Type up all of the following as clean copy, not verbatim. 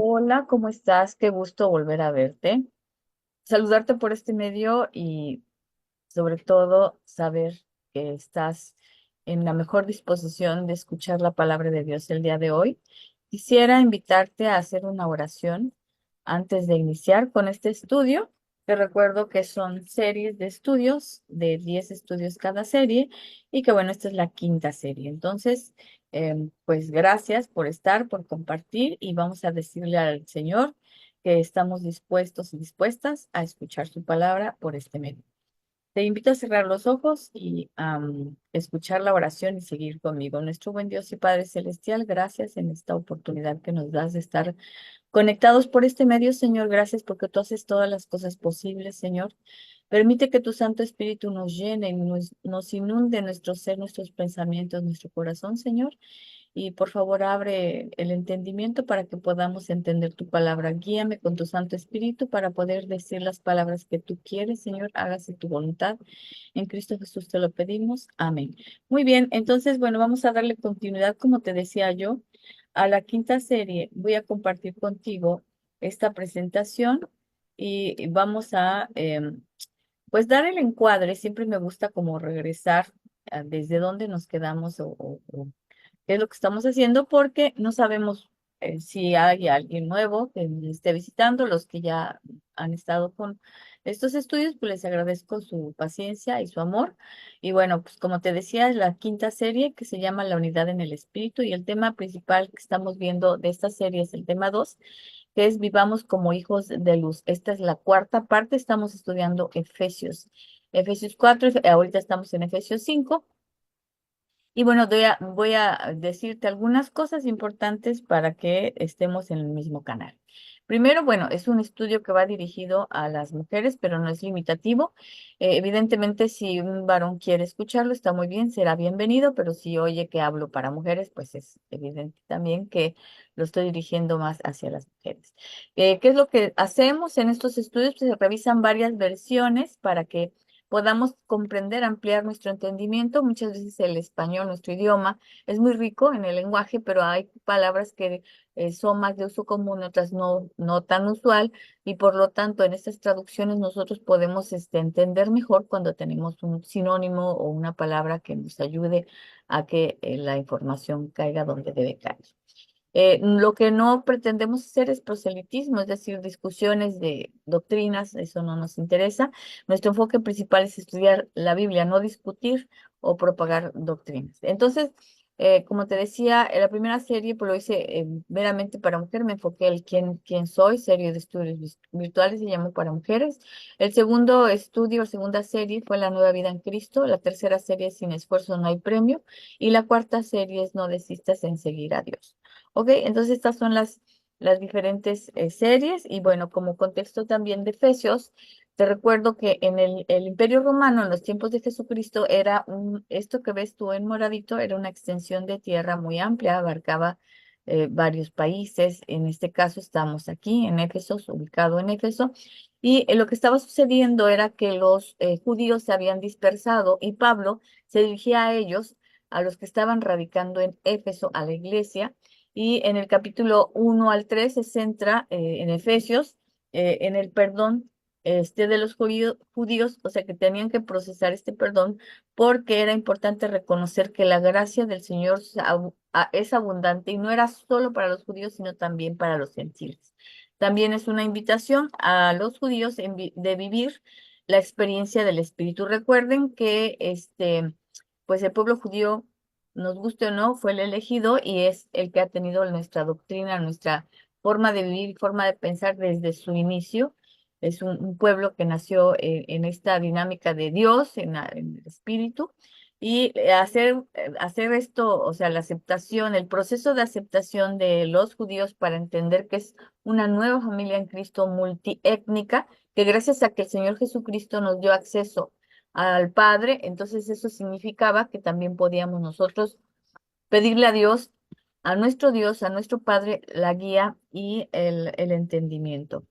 Hola, ¿cómo estás? Qué gusto volver a verte. Saludarte por este medio y sobre todo saber que estás en la mejor disposición de escuchar la palabra de Dios el día de hoy. Quisiera invitarte a hacer una oración antes de iniciar con este estudio. Te recuerdo que son series de estudios, de 10 estudios cada serie, y que bueno, esta es la quinta serie. Entonces, pues gracias por estar, por compartir, y vamos a decirle al Señor que estamos dispuestos y dispuestas a escuchar su palabra por este medio. Te invito a cerrar los ojos y escuchar la oración y seguir conmigo. Nuestro buen Dios y Padre Celestial, gracias en esta oportunidad que nos das de estar conectados por este medio, Señor. Gracias porque tú haces todas las cosas posibles, Señor. Permite que tu Santo Espíritu nos llene y nos inunde nuestro ser, nuestros pensamientos, nuestro corazón, Señor. Y por favor, abre el entendimiento para que podamos entender tu palabra. Guíame con tu Santo Espíritu para poder decir las palabras que tú quieres, Señor. Hágase tu voluntad. En Cristo Jesús te lo pedimos. Amén. Muy bien, entonces, bueno, vamos a darle continuidad, como te decía yo, a la quinta serie. Voy a compartir contigo esta presentación y vamos a, pues, dar el encuadre. Siempre me gusta como regresar desde donde nos quedamos o qué es lo que estamos haciendo, porque no sabemos si hay alguien nuevo que me esté visitando. Los que ya han estado con estos estudios, pues les agradezco su paciencia y su amor. Y bueno, pues como te decía, es la quinta serie que se llama La Unidad en el Espíritu, y el tema principal que estamos viendo de esta serie es el tema 2, que es Vivamos como hijos de luz. Esta es la cuarta parte, estamos estudiando Efesios 4, ahorita estamos en Efesios 5. Y bueno, voy a decirte algunas cosas importantes para que estemos en el mismo canal. Primero, bueno, es un estudio que va dirigido a las mujeres, pero no es limitativo. Evidentemente, si un varón quiere escucharlo, está muy bien, será bienvenido, pero si oye que hablo para mujeres, pues es evidente también que lo estoy dirigiendo más hacia las mujeres. ¿Qué es lo que hacemos en estos estudios? Pues se revisan varias versiones para que podamos comprender, ampliar nuestro entendimiento. Muchas veces el español, nuestro idioma, es muy rico en el lenguaje, pero hay palabras que son más de uso común, otras no tan usual, y por lo tanto en estas traducciones nosotros podemos entender mejor cuando tenemos un sinónimo o una palabra que nos ayude a que la información caiga donde debe caer. Lo que no pretendemos hacer es proselitismo, es decir, discusiones de doctrinas. Eso no nos interesa. Nuestro enfoque principal es estudiar la Biblia, no discutir o propagar doctrinas. Entonces, como te decía, en la primera serie pues lo hice meramente para mujer. Me enfoqué en quién soy, serie de estudios virtuales, se llamó para mujeres. El segundo estudio, la segunda serie fue La Nueva Vida en Cristo. La tercera serie es Sin esfuerzo no hay premio. Y la cuarta serie es No desistas en seguir a Dios. Ok, entonces estas son las diferentes series. Y bueno, como contexto también de Efesios, te recuerdo que en el Imperio Romano, en los tiempos de Jesucristo, esto que ves tú en moradito, era una extensión de tierra muy amplia, abarcaba varios países. En este caso estamos aquí en Éfeso, ubicado en Éfeso, y lo que estaba sucediendo era que los judíos se habían dispersado y Pablo se dirigía a ellos, a los que estaban radicando en Éfeso, a la iglesia. Y en el capítulo 1 al 3 se centra en Efesios, en el perdón de los judíos, o sea que tenían que procesar este perdón, porque era importante reconocer que la gracia del Señor es abundante, y no era solo para los judíos, sino también para los gentiles. También es una invitación a los judíos de vivir la experiencia del Espíritu. Recuerden que pues el pueblo judío, nos guste o no, fue el elegido y es el que ha tenido nuestra doctrina, nuestra forma de vivir, forma de pensar desde su inicio. Es un pueblo que nació en esta dinámica de Dios, en el espíritu. Y hacer esto, o sea, la aceptación, el proceso de aceptación de los judíos para entender que es una nueva familia en Cristo multiétnica, que gracias a que el Señor Jesucristo nos dio acceso al Padre, entonces eso significaba que también podíamos nosotros pedirle a Dios, a nuestro Padre, la guía y el entendimiento.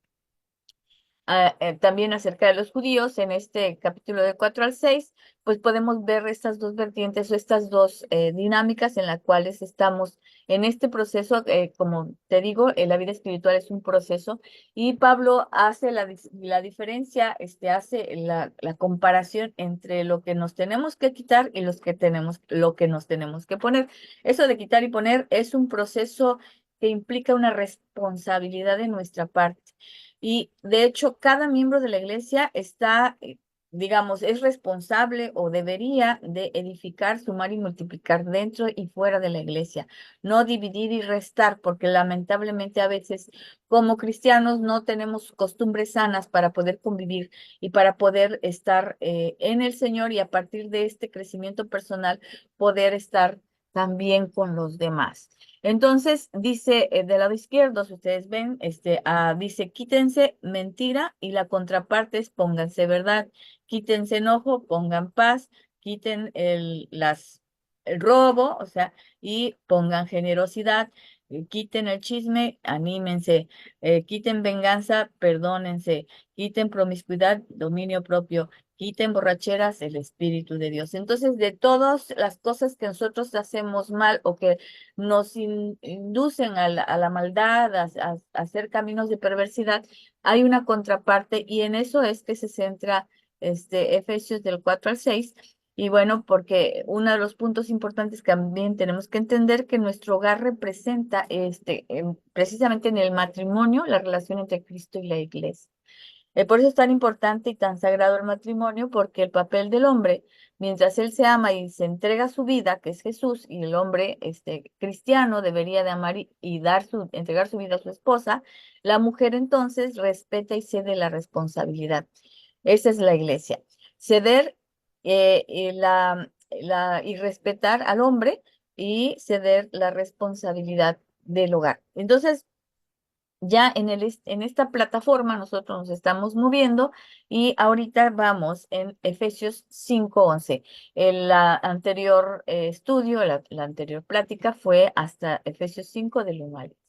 también acerca de los judíos, en este capítulo de 4 al 6, pues podemos ver estas dos vertientes o estas dos dinámicas en las cuales estamos en este proceso. Como te digo, la vida espiritual es un proceso y Pablo hace la diferencia, hace la comparación entre lo que nos tenemos que quitar y lo que nos tenemos que poner. Eso de quitar y poner es un proceso que implica una responsabilidad de nuestra parte. Y de hecho, cada miembro de la iglesia está, digamos, es responsable o debería de edificar, sumar y multiplicar dentro y fuera de la iglesia, no dividir y restar, porque lamentablemente a veces como cristianos no tenemos costumbres sanas para poder convivir y para poder estar en el Señor y a partir de este crecimiento personal poder estar también con los demás. Entonces, dice del lado izquierdo, si ustedes ven, dice quítense mentira y la contraparte es pónganse verdad, quítense enojo, pongan paz, quiten el robo, o sea, y pongan generosidad, quiten el chisme, anímense, quiten venganza, perdónense, quiten promiscuidad, dominio propio, quiten borracheras, el Espíritu de Dios. Entonces, de todas las cosas que nosotros hacemos mal o que nos inducen a la maldad, a hacer caminos de perversidad, hay una contraparte y en eso es que se centra Efesios del 4 al 6. Y bueno, porque uno de los puntos importantes que también tenemos que entender que nuestro hogar representa precisamente en el matrimonio la relación entre Cristo y la iglesia. Por eso es tan importante y tan sagrado el matrimonio, porque el papel del hombre, mientras él se ama y se entrega su vida, que es Jesús, y el hombre cristiano debería de amar y entregar su vida a su esposa, la mujer entonces respeta y cede la responsabilidad. Esa es la iglesia. Ceder y respetar al hombre y ceder la responsabilidad del hogar. Entonces, ya en esta plataforma nosotros nos estamos moviendo y ahorita vamos en Efesios 5:11. El anterior estudio, la anterior plática fue hasta Efesios 5 del 1 al 10.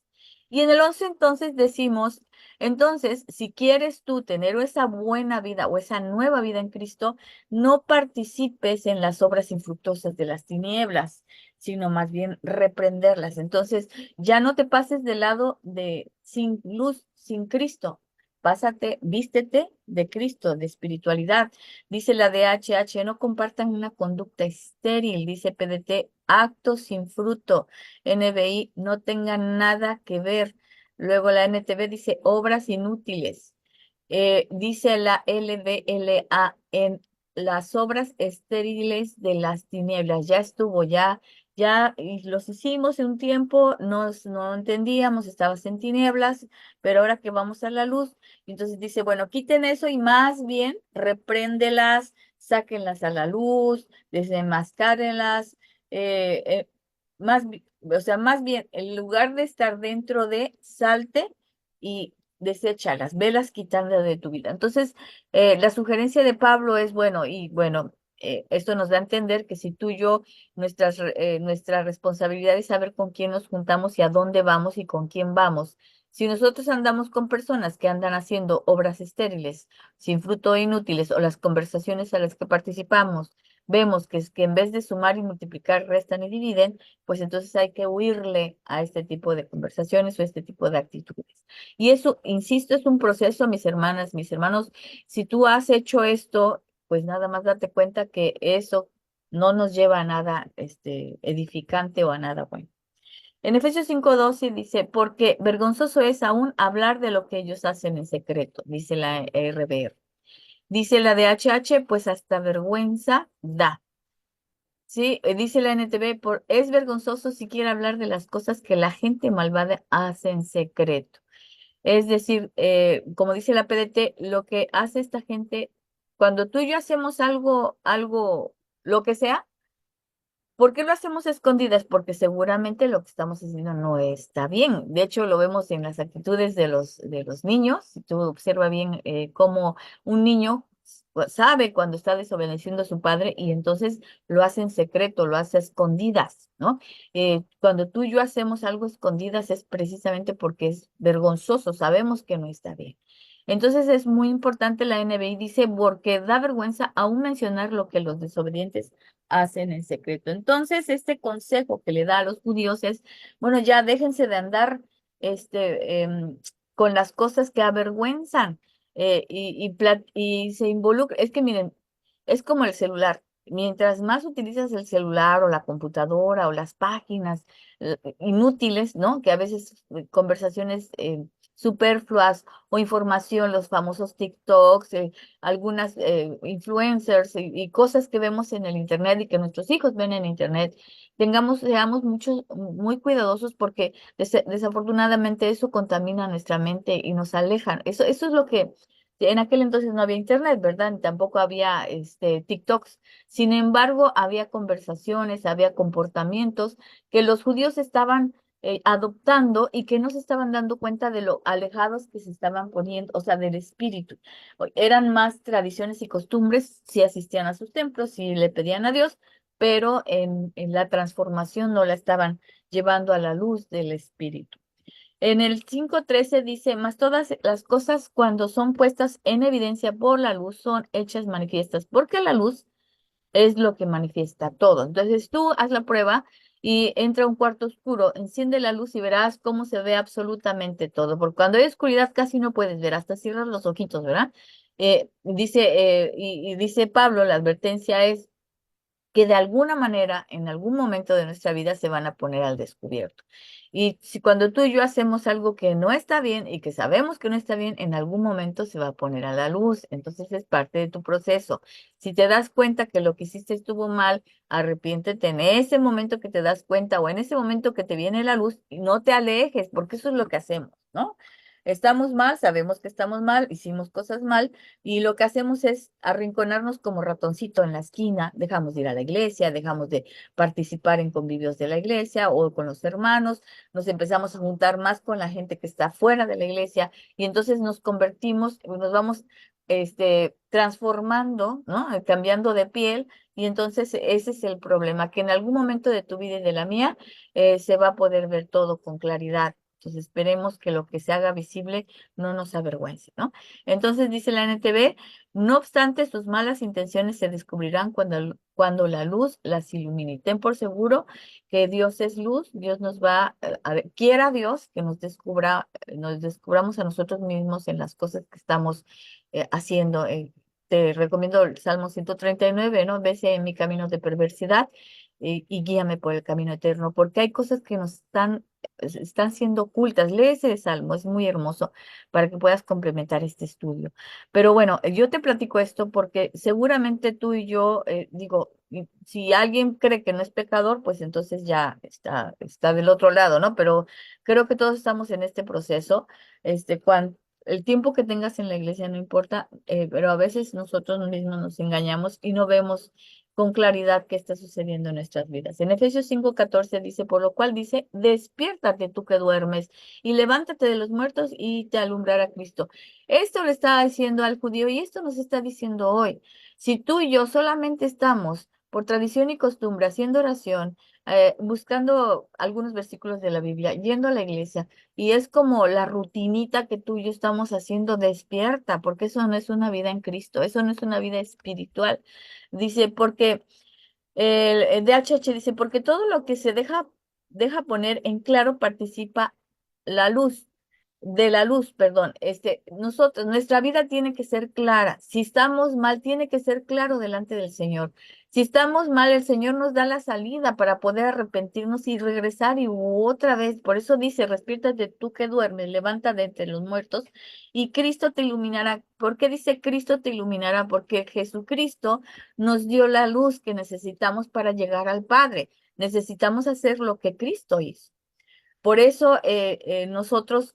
Y en el 11 entonces decimos, entonces, si quieres tú tener esa buena vida o esa nueva vida en Cristo, no participes en las obras infructuosas de las tinieblas, sino más bien reprenderlas. Entonces, ya no te pases del lado de sin luz, sin Cristo. Pásate, vístete de Cristo, de espiritualidad. Dice la DHH, no compartan una conducta estéril. Dice PDT, actos sin fruto. NBI, no tengan nada que ver. Luego la NTV dice obras inútiles. Dice la LDLA en las obras estériles de las tinieblas. Ya estuvo, ya y los hicimos en un tiempo, no entendíamos, estabas en tinieblas, pero ahora que vamos a la luz, entonces dice, bueno, quiten eso y más bien repréndelas, sáquenlas a la luz, desenmascárenlas, o sea, más bien, en lugar de estar dentro de, salte y deséchalas, velas quitando de tu vida. Entonces, la sugerencia de Pablo es, bueno, y bueno, esto nos da a entender que si tú y yo, nuestra responsabilidad es saber con quién nos juntamos y a dónde vamos y con quién vamos. Si nosotros andamos con personas que andan haciendo obras estériles, sin fruto e inútiles, o las conversaciones a las que participamos, vemos que es que en vez de sumar y multiplicar, restan y dividen, pues entonces hay que huirle a este tipo de conversaciones o este tipo de actitudes. Y eso, insisto, es un proceso, mis hermanas, mis hermanos. Si tú has hecho esto, pues nada más date cuenta que eso no nos lleva a nada edificante o a nada bueno. En Efesios 5:12 dice, porque vergonzoso es aún hablar de lo que ellos hacen en secreto, dice la RBR. Dice la DHH, pues hasta vergüenza da. Sí, dice la NTV, es vergonzoso siquiera hablar de las cosas que la gente malvada hace en secreto. Es decir, como dice la PDT, lo que hace esta gente, cuando tú y yo hacemos algo, lo que sea, ¿por qué lo hacemos a escondidas? Porque seguramente lo que estamos haciendo no está bien. De hecho, lo vemos en las actitudes de los niños. Si tú observa bien cómo un niño sabe cuando está desobedeciendo a su padre y entonces lo hace en secreto, lo hace a escondidas, ¿no? Cuando tú y yo hacemos algo a escondidas es precisamente porque es vergonzoso, sabemos que no está bien. Entonces es muy importante la NBI, dice, porque da vergüenza aún mencionar lo que los desobedientes hacen en secreto. Entonces, este consejo que le da a los judíos es, bueno, ya déjense de andar con las cosas que avergüenzan y se involucra. Es que miren, es como el celular. Mientras más utilizas el celular o la computadora o las páginas inútiles, ¿no? Que a veces conversaciones superfluas o información, los famosos TikToks, algunas influencers y cosas que vemos en el Internet y que nuestros hijos ven en Internet, seamos muy cuidadosos porque desafortunadamente eso contamina nuestra mente y nos aleja. Eso es lo que en aquel entonces no había internet, ¿verdad? Ni tampoco había TikToks. Sin embargo, había conversaciones, había comportamientos que los judíos estaban adoptando y que no se estaban dando cuenta de lo alejados que se estaban poniendo, o sea, del espíritu. Eran más tradiciones y costumbres, si asistían a sus templos, si le pedían a Dios, pero en la transformación no la estaban llevando a la luz del espíritu. En el 5:13 dice, mas todas las cosas cuando son puestas en evidencia por la luz son hechas manifiestas, porque la luz es lo que manifiesta todo. Entonces tú haz la prueba y entra a un cuarto oscuro, enciende la luz y verás cómo se ve absolutamente todo, porque cuando hay oscuridad casi no puedes ver, hasta cierras los ojitos, ¿verdad? Y dice Pablo, la advertencia es que de alguna manera, en algún momento de nuestra vida, se van a poner al descubierto. Y si cuando tú y yo hacemos algo que no está bien y que sabemos que no está bien, en algún momento se va a poner a la luz. Entonces es parte de tu proceso. Si te das cuenta que lo que hiciste estuvo mal, arrepiéntete en ese momento que te das cuenta o en ese momento que te viene la luz y no te alejes, porque eso es lo que hacemos, ¿no? Estamos mal, sabemos que estamos mal, hicimos cosas mal y lo que hacemos es arrinconarnos como ratoncito en la esquina, dejamos de ir a la iglesia, dejamos de participar en convivios de la iglesia o con los hermanos, nos empezamos a juntar más con la gente que está fuera de la iglesia y entonces nos convertimos, nos vamos transformando, ¿no? Cambiando de piel y entonces ese es el problema, que en algún momento de tu vida y de la mía se va a poder ver todo con claridad. Entonces esperemos que lo que se haga visible no nos avergüence, ¿no? Entonces dice la NTV, no obstante, sus malas intenciones se descubrirán cuando la luz las ilumine. Y ten por seguro que Dios es luz, Dios nos va, quiera Dios que nos descubramos a nosotros mismos en las cosas que estamos haciendo. Te recomiendo el Salmo 139, ¿no? Vese en mi camino de perversidad y guíame por el camino eterno, porque hay cosas que nos están siendo ocultas. Lee ese salmo, es muy hermoso para que puedas complementar este estudio. Pero bueno, yo te platico esto porque seguramente tú y yo, digo, si alguien cree que no es pecador, pues entonces ya está del otro lado, ¿no? Pero creo que todos estamos en este proceso. El tiempo que tengas en la iglesia no importa, pero a veces nosotros mismos nos engañamos y no vemos con claridad qué está sucediendo en nuestras vidas. En Efesios 5:14 dice, por lo cual dice, despiértate tú que duermes y levántate de los muertos y te alumbrará Cristo. Esto le está diciendo al judío y esto nos está diciendo hoy. Si tú y yo solamente estamos por tradición y costumbre haciendo oración, buscando algunos versículos de la Biblia, yendo a la iglesia, y es como la rutinita que tú y yo estamos haciendo, despierta, porque eso no es una vida en Cristo, eso no es una vida espiritual. Dice, porque el DHH dice, porque todo lo que se deja poner en claro participa la luz, de la luz, perdón. Nuestra vida tiene que ser clara. Si estamos mal, tiene que ser claro delante del Señor. Si estamos mal, el Señor nos da la salida para poder arrepentirnos y regresar y otra vez. Por eso dice, despiértate tú que duermes, levanta de entre los muertos y Cristo te iluminará. ¿Por qué dice Cristo te iluminará? Porque Jesucristo nos dio la luz que necesitamos para llegar al Padre. Necesitamos hacer lo que Cristo hizo. Por eso nosotros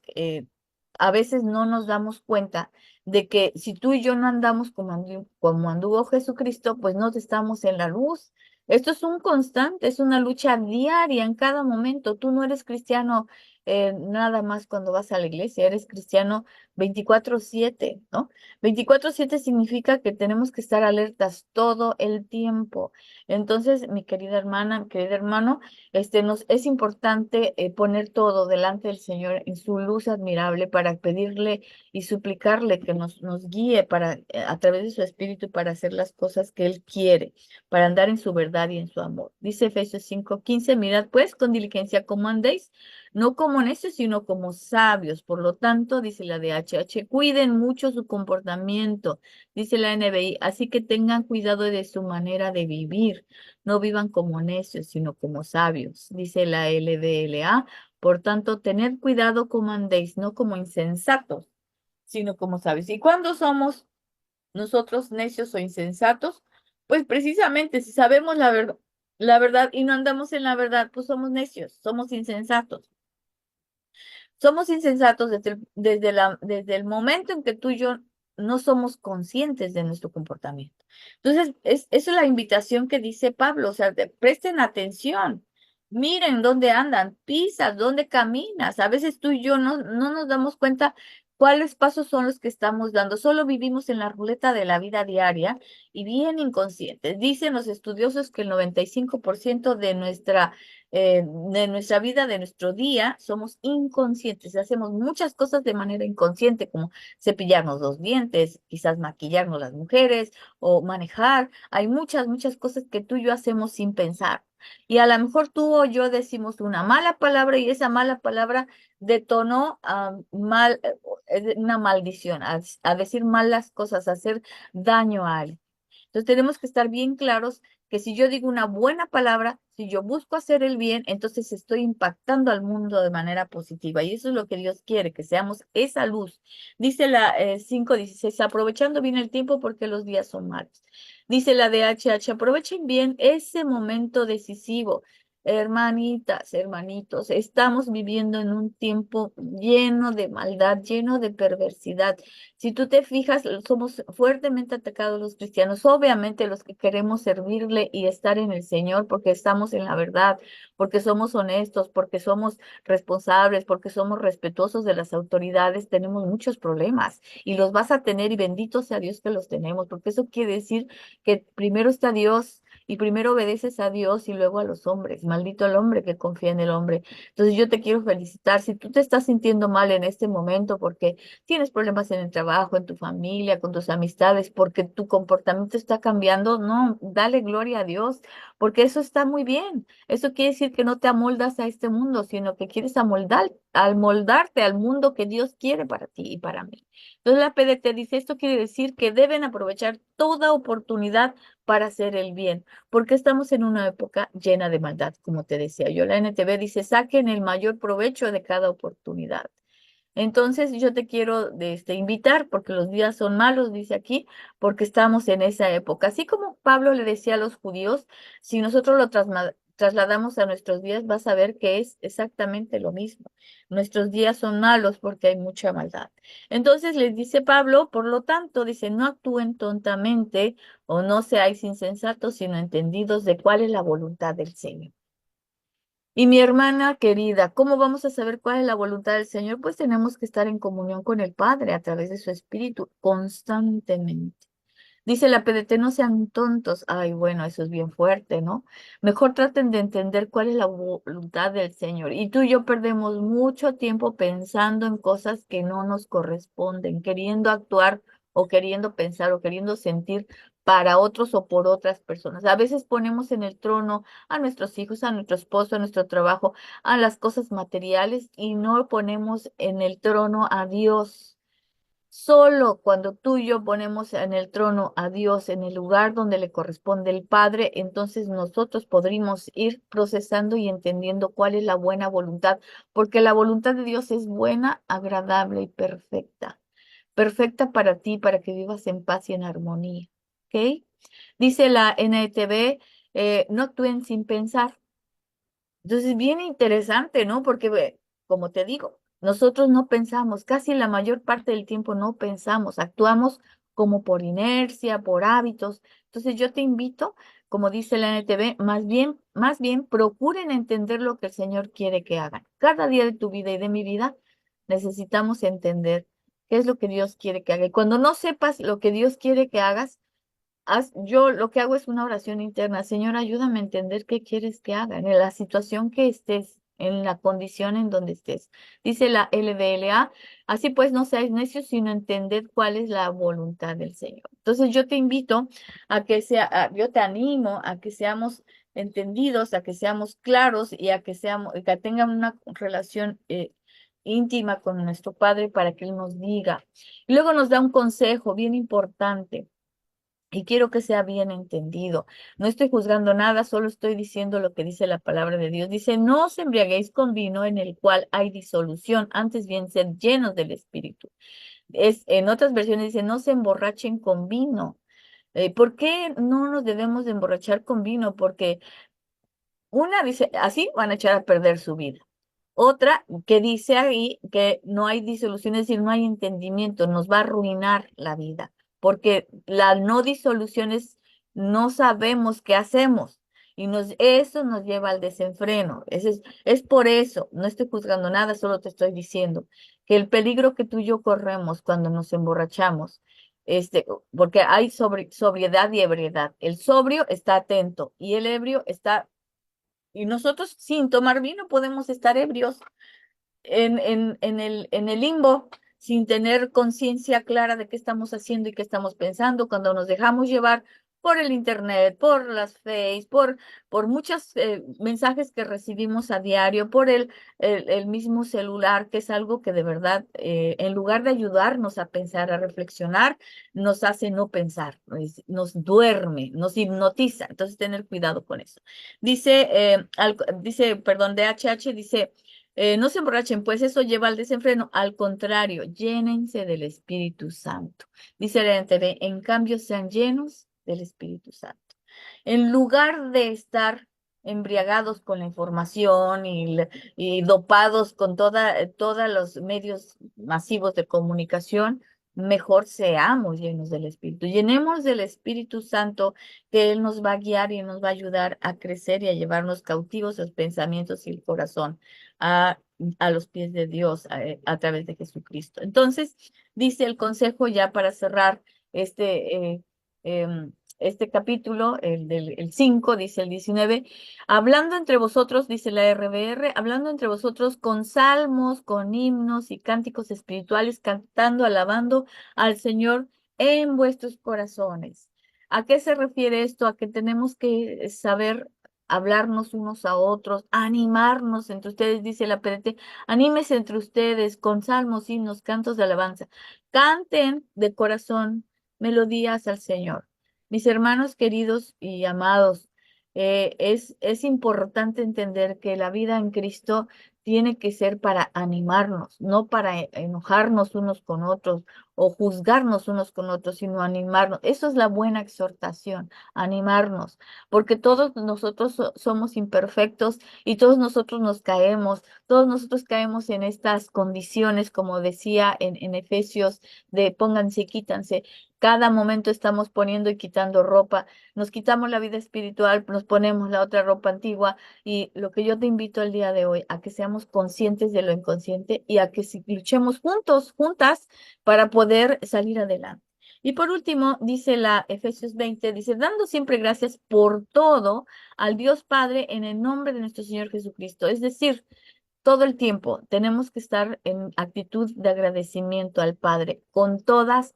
a veces no nos damos cuenta de que si tú y yo no andamos como anduvo Jesucristo, pues no estamos en la luz. Esto es un constante, es una lucha diaria en cada momento. Tú no eres cristiano nada más cuando vas a la iglesia, eres cristiano 24/7, ¿no? 24/7 significa que tenemos que estar alertas todo el tiempo. Entonces, mi querida hermana, mi querido hermano, nos es importante poner todo delante del Señor en su luz admirable para pedirle y suplicarle que nos guíe para, a través de su espíritu para hacer las cosas que Él quiere, para andar en su verdad y en su amor. Dice Efesios 5:15, mirad pues con diligencia cómo andéis, no como necios, sino como sabios. Por lo tanto, dice la DHH, cuiden mucho su comportamiento, dice la NBI, así que tengan cuidado de su manera de vivir. No vivan como necios, sino como sabios, dice la LDLA. Por tanto, tened cuidado como andéis, no como insensatos, sino como sabios. ¿Y cuándo somos nosotros necios o insensatos? Pues precisamente si sabemos la verdad y no andamos en la verdad, pues somos necios, somos insensatos. Somos insensatos desde el momento en que tú y yo no somos conscientes de nuestro comportamiento. Entonces, esa es la invitación que dice Pablo, o sea, presten atención, miren dónde andan, pisas, dónde caminas. A veces tú y yo no nos damos cuenta cuáles pasos son los que estamos dando. Solo vivimos en la ruleta de la vida diaria y bien inconscientes. Dicen los estudiosos que el 95% de nuestra vida, de nuestro día, somos inconscientes. Hacemos muchas cosas de manera inconsciente, como cepillarnos los dientes, quizás maquillarnos las mujeres o manejar. Hay muchas cosas que tú y yo hacemos sin pensar. Y a lo mejor tú o yo decimos una mala palabra y esa mala palabra detonó una maldición, a decir malas cosas, a hacer daño a alguien. Entonces tenemos que estar bien claros que si yo digo una buena palabra, si yo busco hacer el bien, entonces estoy impactando al mundo de manera positiva. Y eso es lo que Dios quiere, que seamos esa luz. Dice la 5:16, aprovechando bien el tiempo porque los días son malos. Dice la DHH, aprovechen bien ese momento decisivo. Hermanitas, hermanitos, estamos viviendo en un tiempo lleno de maldad, lleno de perversidad. Si tú te fijas, somos fuertemente atacados los cristianos, obviamente los que queremos servirle y estar en el Señor porque estamos en la verdad, porque somos honestos, porque somos responsables, porque somos respetuosos de las autoridades, tenemos muchos problemas y los vas a tener y bendito sea Dios que los tenemos, porque eso quiere decir que primero está Dios. Y primero obedeces a Dios y luego a los hombres. Maldito el hombre que confía en el hombre. Entonces yo te quiero felicitar. Si tú te estás sintiendo mal en este momento porque tienes problemas en el trabajo, en tu familia, con tus amistades, porque tu comportamiento está cambiando, no, dale gloria a Dios, porque eso está muy bien. Eso quiere decir que no te amoldas a este mundo, sino que quieres amoldarte al mundo que Dios quiere para ti y para mí. Entonces la PDT dice, esto quiere decir que deben aprovechar toda oportunidad para hacer el bien, porque estamos en una época llena de maldad, como te decía yo. La NTV dice, saquen el mayor provecho de cada oportunidad. Entonces yo te quiero invitar, porque los días son malos, dice aquí, porque estamos en esa época. Así como Pablo le decía a los judíos, si nosotros lo trasladamos a nuestros días, vas a ver que es exactamente lo mismo. Nuestros días son malos porque hay mucha maldad. Entonces les dice Pablo, por lo tanto, dice, no actúen tontamente o no seáis insensatos, sino entendidos de cuál es la voluntad del Señor. Y mi hermana querida, ¿cómo vamos a saber cuál es la voluntad del Señor? Pues tenemos que estar en comunión con el Padre a través de su Espíritu constantemente. Dice la PDT, no sean tontos. Ay, bueno, eso es bien fuerte, ¿no? Mejor traten de entender cuál es la voluntad del Señor. Y tú y yo perdemos mucho tiempo pensando en cosas que no nos corresponden, queriendo actuar o queriendo pensar o queriendo sentir para otros o por otras personas. A veces ponemos en el trono a nuestros hijos, a nuestro esposo, a nuestro trabajo, a las cosas materiales y no ponemos en el trono a Dios. Solo cuando tú y yo ponemos en el trono a Dios en el lugar donde le corresponde el Padre, entonces nosotros podremos ir procesando y entendiendo cuál es la buena voluntad, porque la voluntad de Dios es buena, agradable y perfecta. Perfecta para ti, para que vivas en paz y en armonía. ¿Ok? Dice la NTV, no actúen sin pensar. Entonces, bien interesante, ¿no? Porque, como te digo, nosotros no pensamos, casi la mayor parte del tiempo no pensamos, actuamos como por inercia, por hábitos. Entonces, yo te invito como dice la NTV, más bien procuren entender lo que el Señor quiere que hagan. Cada día de tu vida y de mi vida necesitamos entender qué es lo que Dios quiere que haga. Y cuando no sepas lo que Dios quiere que hagas, yo lo que hago es una oración interna. Señor, ayúdame a entender qué quieres que haga en la situación que estés, en la condición en donde estés. Dice la LDLA, así pues no seáis necios, sino entended cuál es la voluntad del Señor. Entonces yo te invito yo te animo a que seamos entendidos, a que seamos claros y a que tengan una relación íntima con nuestro Padre para que Él nos diga. Y luego nos da un consejo bien importante. Y quiero que sea bien entendido. No estoy juzgando nada, solo estoy diciendo lo que dice la palabra de Dios. Dice, no os embriaguéis con vino en el cual hay disolución, antes bien sed llenos del Espíritu. En otras versiones dice, no se emborrachen con vino. ¿Por qué no nos debemos de emborrachar con vino? Porque una dice, así van a echar a perder su vida. Otra que dice ahí que no hay disolución, es decir, no hay entendimiento, nos va a arruinar la vida, porque la no disolución es no sabemos qué hacemos y eso nos lleva al desenfreno. Es por eso, no estoy juzgando nada, solo te estoy diciendo que el peligro que tú y yo corremos cuando nos emborrachamos, porque hay sobriedad y ebriedad. El sobrio está atento y el ebrio está, y nosotros sin tomar vino podemos estar ebrios en el limbo, sin tener conciencia clara de qué estamos haciendo y qué estamos pensando, cuando nos dejamos llevar por el internet, por las face, por muchos mensajes que recibimos a diario, por el mismo celular, que es algo que de verdad, en lugar de ayudarnos a pensar, a reflexionar, nos hace no pensar, nos duerme, nos hipnotiza. Entonces, tener cuidado con eso. Perdón, DHH dice, no se emborrachen, pues eso lleva al desenfreno. Al contrario, llénense del Espíritu Santo. Dice la NTV, en cambio sean llenos del Espíritu Santo. En lugar de estar embriagados con la información y dopados con todos los medios masivos de comunicación, mejor seamos llenos del Espíritu. Llenemos del Espíritu Santo, que Él nos va a guiar y nos va a ayudar a crecer y a llevarnos cautivos los pensamientos y el corazón a, a los pies de Dios a través de Jesucristo. Entonces, dice el consejo ya para cerrar este, este capítulo, el 5, dice el 19, hablando entre vosotros, dice la RBR, hablando entre vosotros con salmos, con himnos y cánticos espirituales, cantando, alabando al Señor en vuestros corazones. ¿A qué se refiere esto? A que tenemos que saber hablarnos unos a otros, animarnos entre ustedes, dice la PDT, anímese entre ustedes con salmos, himnos, cantos de alabanza. Canten de corazón melodías al Señor. Mis hermanos queridos y amados, es importante entender que la vida en Cristo tiene que ser para animarnos, no para enojarnos unos con otros o juzgarnos unos con otros, sino animarnos. Eso es la buena exhortación, animarnos, porque todos nosotros somos imperfectos y todos nosotros nos caemos, todos nosotros caemos en estas condiciones, como decía en Efesios, de pónganse y quítanse. Cada momento estamos poniendo y quitando ropa, nos quitamos la vida espiritual, nos ponemos la otra ropa antigua y lo que yo te invito el día de hoy, a que seamos conscientes de lo inconsciente y a que luchemos juntos, juntas, para poder salir adelante. Y por último, dice la Efesios 20, dice, dando siempre gracias por todo al Dios Padre en el nombre de nuestro Señor Jesucristo. Es decir, todo el tiempo tenemos que estar en actitud de agradecimiento al Padre con todas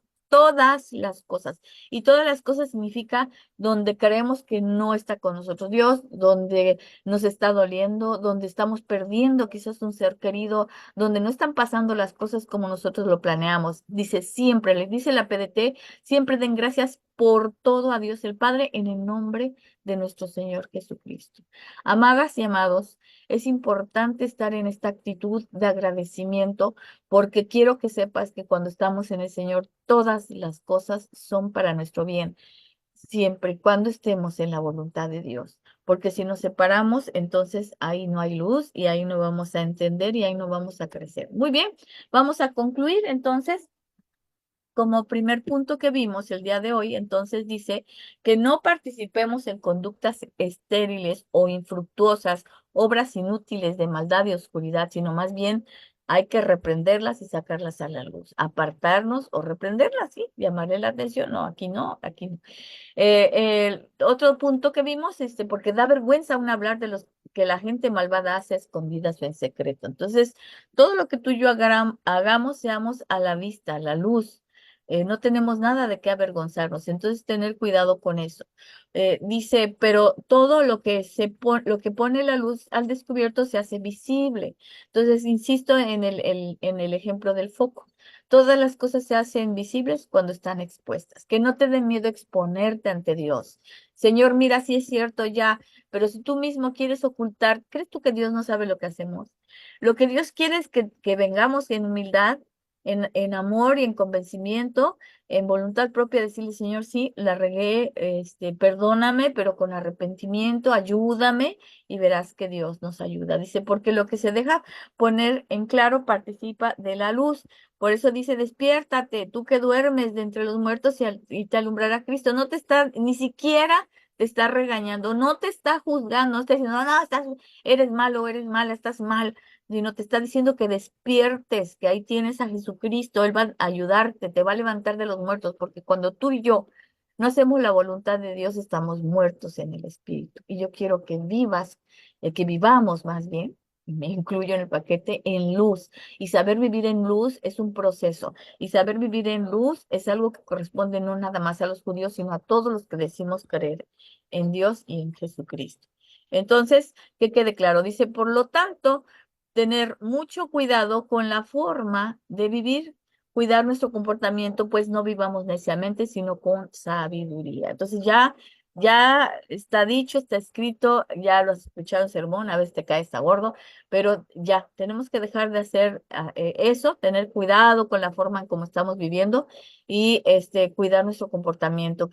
las cosas. Y todas las cosas significa donde creemos que no está con nosotros Dios, donde nos está doliendo, donde estamos perdiendo quizás un ser querido, donde no están pasando las cosas como nosotros lo planeamos. Dice siempre, les dice la PDT, siempre den gracias por todo a Dios el Padre en el nombre de nuestro Señor Jesucristo. Amadas y amados, es importante estar en esta actitud de agradecimiento porque quiero que sepas que cuando estamos en el Señor, todas las cosas son para nuestro bien, siempre y cuando estemos en la voluntad de Dios. Porque si nos separamos, entonces ahí no hay luz y ahí no vamos a entender y ahí no vamos a crecer. Muy bien, vamos a concluir entonces. como primer punto que vimos el día de hoy, entonces dice que no participemos en conductas estériles o infructuosas, obras inútiles de maldad y oscuridad, sino más bien hay que reprenderlas y sacarlas a la luz, apartarnos o reprenderlas, sí, llamarle la atención, no, aquí no, aquí no. El otro punto que vimos, porque da vergüenza aún hablar de los que la gente malvada hace a escondidas o en secreto. Entonces, todo lo que tú y yo hagamos, seamos a la vista, a la luz. No tenemos nada de qué avergonzarnos. Entonces, tener cuidado con eso. Dice, pero todo lo que lo que pone la luz al descubierto se hace visible. Entonces, insisto en en el ejemplo del foco. Todas las cosas se hacen visibles cuando están expuestas. Que no te den miedo exponerte ante Dios. Señor, mira, sí es cierto ya, pero si tú mismo quieres ocultar, ¿crees tú que Dios no sabe lo que hacemos? Lo que Dios quiere es que vengamos en humildad, en amor y en convencimiento, en voluntad propia, decirle, Señor, sí, la regué, perdóname, pero con arrepentimiento, ayúdame y verás que Dios nos ayuda. Dice, porque lo que se deja poner en claro participa de la luz. Por eso dice, despiértate, tú que duermes de entre los muertos y te alumbrará Cristo. No te está, ni siquiera te está regañando, no te está juzgando, no está diciendo, no, no, eres malo, eres mala, estás mal, sino te está diciendo que despiertes, que ahí tienes a Jesucristo, Él va a ayudarte, te va a levantar de los muertos, porque cuando tú y yo no hacemos la voluntad de Dios, estamos muertos en el Espíritu. Y yo quiero que vivas, que vivamos más bien, y me incluyo en el paquete, en luz. Y saber vivir en luz es un proceso. Y saber vivir en luz es algo que corresponde no nada más a los judíos, sino a todos los que decimos creer en Dios y en Jesucristo. Entonces, que quede claro, dice, por lo tanto, tener mucho cuidado con la forma de vivir, cuidar nuestro comportamiento, pues no vivamos neciamente, sino con sabiduría. Entonces ya está dicho, está escrito, ya lo has escuchado en sermón, a veces te cae, está gordo, pero ya tenemos que dejar de hacer eso, tener cuidado con la forma en cómo estamos viviendo y cuidar nuestro comportamiento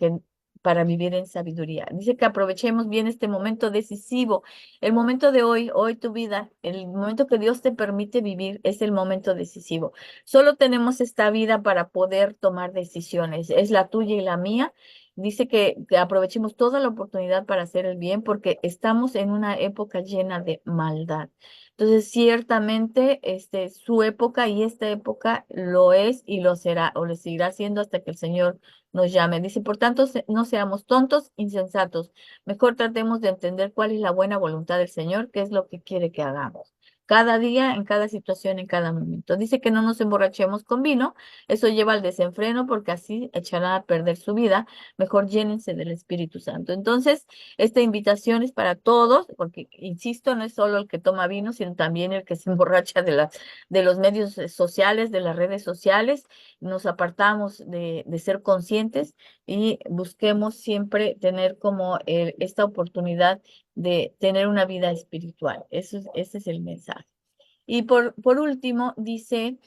para vivir en sabiduría. Dice que aprovechemos bien este momento decisivo, el momento de hoy tu vida, el momento que Dios te permite vivir es el momento decisivo. Solo tenemos esta vida para poder tomar decisiones, es la tuya y la mía. Dice que aprovechemos toda la oportunidad para hacer el bien porque estamos en una época llena de maldad. Entonces, ciertamente, su época y esta época lo es y lo será o lo seguirá siendo hasta que el Señor nos llame. Dice, por tanto, no seamos tontos, insensatos. Mejor tratemos de entender cuál es la buena voluntad del Señor, qué es lo que quiere que hagamos. Cada día, en cada situación, en cada momento. Dice que no nos emborrachemos con vino, eso lleva al desenfreno porque así echará a perder su vida. Mejor llénense del Espíritu Santo. Entonces, esta invitación es para todos, porque, insisto, no es solo el que toma vino, sino también el que se emborracha de los medios sociales, de las redes sociales. Nos apartamos de ser conscientes y busquemos siempre tener como esta oportunidad de tener una vida espiritual. Ese es el mensaje. Y por último, dice,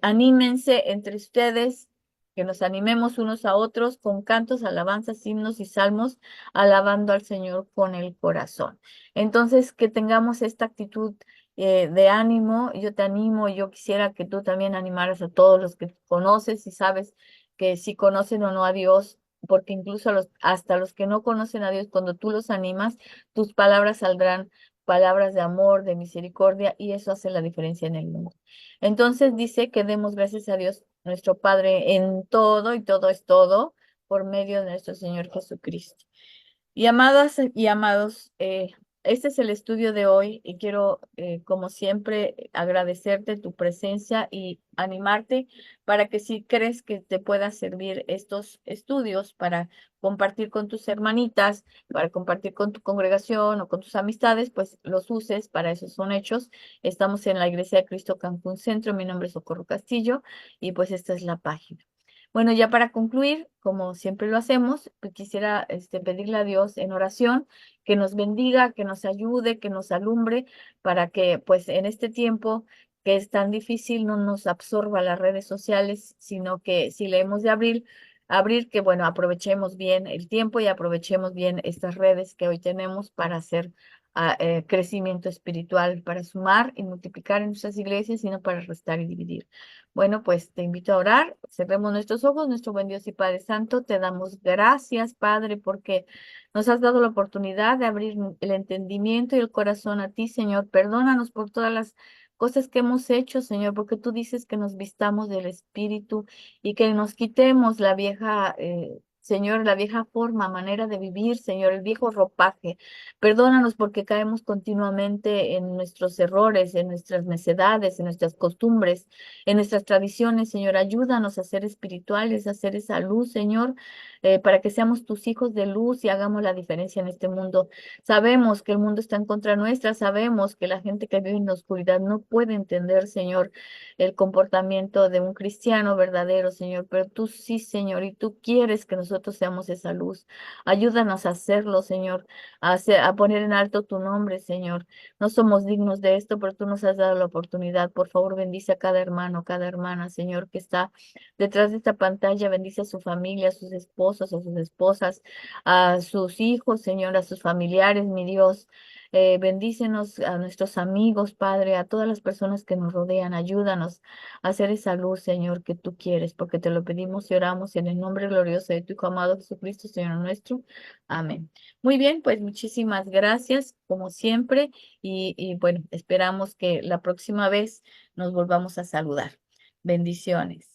anímense entre ustedes, que nos animemos unos a otros con cantos, alabanzas, himnos y salmos, alabando al Señor con el corazón. Entonces, que tengamos esta actitud de ánimo. Yo te animo, yo quisiera que tú también animaras a todos los que conoces y sabes que si conocen o no a Dios, porque incluso hasta los que no conocen a Dios, cuando tú los animas, tus palabras saldrán palabras de amor, de misericordia, y eso hace la diferencia en el mundo. Entonces dice que demos gracias a Dios, nuestro Padre, en todo, y todo es todo, por medio de nuestro Señor Jesucristo. Y amadas y amados, este es el estudio de hoy y quiero, como siempre, agradecerte tu presencia y animarte para que si crees que te pueda servir estos estudios para compartir con tus hermanitas, para compartir con tu congregación o con tus amistades, pues los uses, para eso son hechos. Estamos en la Iglesia de Cristo Cancún Centro, mi nombre es Socorro Castillo y pues esta es la página. Bueno, ya para concluir, como siempre lo hacemos, pues quisiera pedirle a Dios en oración que nos bendiga, que nos ayude, que nos alumbre, para que pues en este tiempo que es tan difícil no nos absorba las redes sociales, sino que si le hemos de abrir, que bueno, aprovechemos bien el tiempo y aprovechemos bien estas redes que hoy tenemos para hacer crecimiento espiritual, para sumar y multiplicar en nuestras iglesias, sino para restar y dividir. Bueno, pues te invito a orar. Cerremos nuestros ojos, nuestro buen Dios y Padre Santo. Te damos gracias, Padre, porque nos has dado la oportunidad de abrir el entendimiento y el corazón a ti, Señor. Perdónanos por todas las cosas que hemos hecho, Señor, porque tú dices que nos vistamos del Espíritu y que nos quitemos la vieja, Señor, la vieja forma, manera de vivir, Señor, el viejo ropaje. Perdónanos porque caemos continuamente en nuestros errores, en nuestras necedades, en nuestras costumbres, en nuestras tradiciones, Señor. Ayúdanos a ser espirituales, a hacer esa luz, Señor, para que seamos tus hijos de luz y hagamos la diferencia en este mundo. Sabemos que el mundo está en contra nuestra, sabemos que la gente que vive en la oscuridad no puede entender, Señor, el comportamiento de un cristiano verdadero, Señor, pero tú sí, Señor, y tú quieres que nosotros seamos esa luz. Ayúdanos a hacerlo, Señor, a poner en alto tu nombre, Señor. No somos dignos de esto, pero tú nos has dado la oportunidad. Por favor, bendice a cada hermano, cada hermana, Señor, que está detrás de esta pantalla. Bendice a su familia, a sus esposos, a sus esposas, a sus hijos, Señor, a sus familiares, mi Dios. Bendícenos a nuestros amigos, Padre, a todas las personas que nos rodean. Ayúdanos a hacer esa luz, Señor, que tú quieres, porque te lo pedimos y oramos en el nombre glorioso de tu Hijo amado Jesucristo, Señor nuestro. Amén. Muy bien, pues muchísimas gracias, como siempre, y bueno, esperamos que la próxima vez nos volvamos a saludar. Bendiciones.